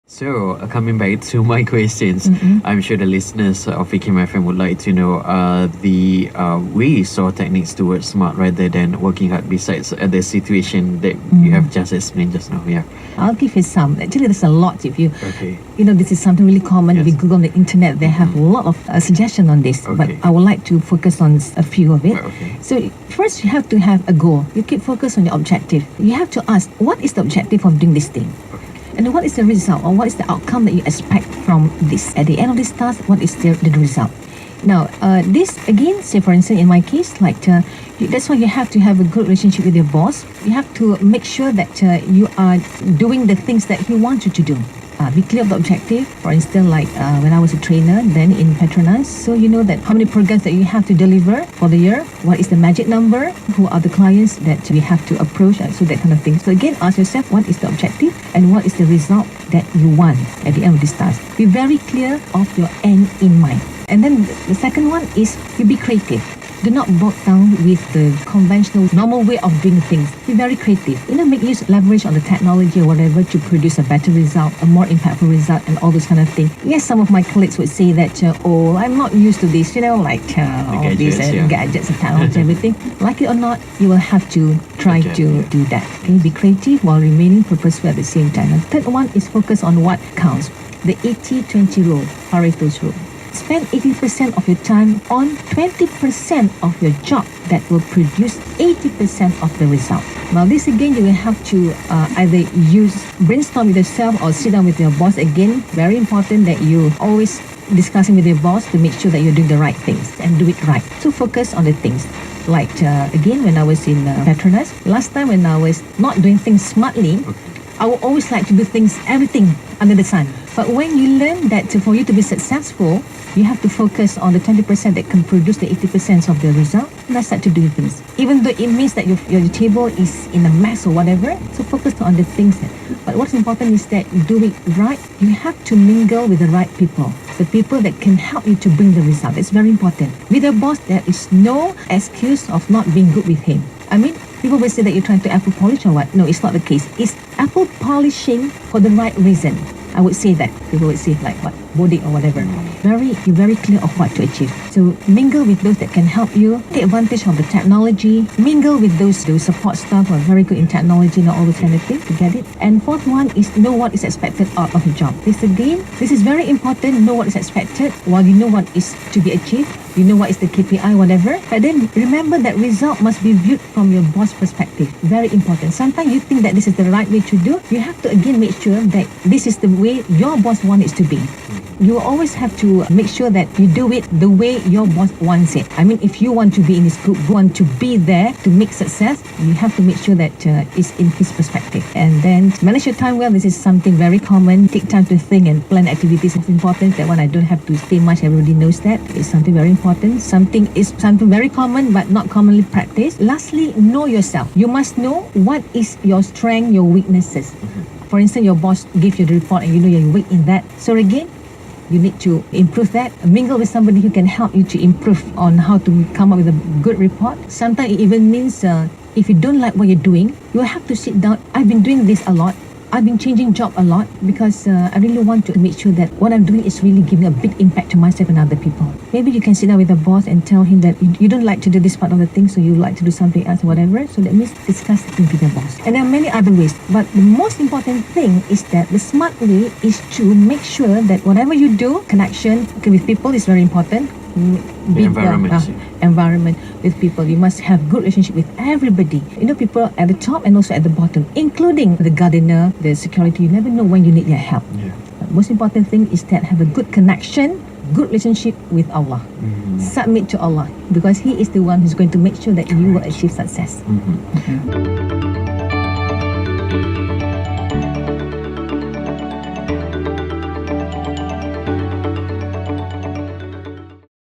So, coming back to my questions, I'm sure the listeners of Vicky My Friend would like to know the ways or techniques towards smart rather than working hard besides the situation that you have just explained just now. Yeah. I'll give you some. Actually, there's a lot. If you, Okay. this is something really common. If you Google on the internet, they have a lot of suggestions on this. But Okay. I would like to focus on a few of it. Okay. So first, you have to have a goal. You keep focus on your objective. You have to ask, what is the objective of doing this thing? And what is the result, or what is the outcome that you expect from this? At the end of this task, what is the result? Now, this again, say for instance, in my case, that's why you have to have a good relationship with your boss. You have to make sure that you are doing the things that he wants you to do. Be clear of the objective. For instance, when I was a trainer, then in Petronas, so you know that how many programs that you have to deliver for the year, what is the magic number, who are the clients that we have to approach, so that kind of thing. So again, ask yourself, what is the objective and what is the result that you want at the end of this task. Be very clear of your end in mind. And then the second one is you be creative. Do not bog down with the conventional, normal way of doing things. Be very creative. Make use, leverage on the technology or whatever to produce a better result, a more impactful result, and all those kind of things. Yes, some of my colleagues would say that, I'm not used to this, all these gadgets and technology, everything. Like it or not, you will have to try to do that. Okay? Be creative while remaining purposeful at the same time. And third one is focus on what counts. The 80-20 rule, Pareto's rule. Spend 80% of your time on 20% of your job that will produce 80% of the result. Now this again, you will have to either brainstorm with yourself or sit down with your boss. Again, very important that you always discussing with your boss to make sure that you're doing the right things and do it right. So focus on the things. Again, when I was in Petronas, last time when I was not doing things smartly, I would always like to do everything under the sun. But when you learn that for you to be successful, you have to focus on the 20% that can produce the 80% of the result, and start to do things. Even though it means that your table is in a mess or whatever, so focus on the things. But what's important is that you do it right. You have to mingle with the right people, the people that can help you to bring the result. It's very important. With your boss, there is no excuse of not being good with him. People will say that you're trying to apple polish or what. No, it's not the case. It's apple polishing for the right reason. I would say that. People would say boarding or whatever. You're very clear of what to achieve. So mingle with those that can help you. Take advantage of the technology. Mingle with those support staff who are very good in technology, all those kind of things to get it. And fourth one is know what is expected out of your job. This is very important. Know what is expected while you know what is to be achieved. You know what is the KPI, whatever. But then remember that result must be viewed from your boss perspective. Very important. Sometimes you think that this is the right way to do. You have to again make sure that this is the way your boss wants it to be. You always have to make sure that you do it the way your boss wants it. If you want to be in his group, want to be there to make success, you have to make sure that it's in his perspective. And then manage your time well. This is something very common. Take time to think and plan activities. It's important. That one I don't have to say much. Everybody knows that. It's something very important. Something very common but not commonly practiced. Lastly, know yourself. You must know what is your strength, your weaknesses. For instance, your boss gives you the report and you know you're weak in that. So again, you need to improve that. Mingle with somebody who can help you to improve on how to come up with a good report. Sometimes it even means if you don't like what you're doing, you have to sit down. I've been doing this a lot. I've been changing job a lot because I really want to make sure that what I'm doing is really giving a big impact to myself and other people. Maybe you can sit down with the boss and tell him that you don't like to do this part of the thing, so you like to do something else or whatever. So that means discuss it with the boss. And there are many other ways. But the most important thing is that the smart way is to make sure that whatever you do, connection with people is very important. Environment with people. You must have good relationship with everybody. People at the top and also at the bottom, including the gardener, the security. You never know when you need their help. But most important thing is that have a good connection, good relationship with Allah. Submit to Allah because He is the one who's going to make sure that you will achieve success.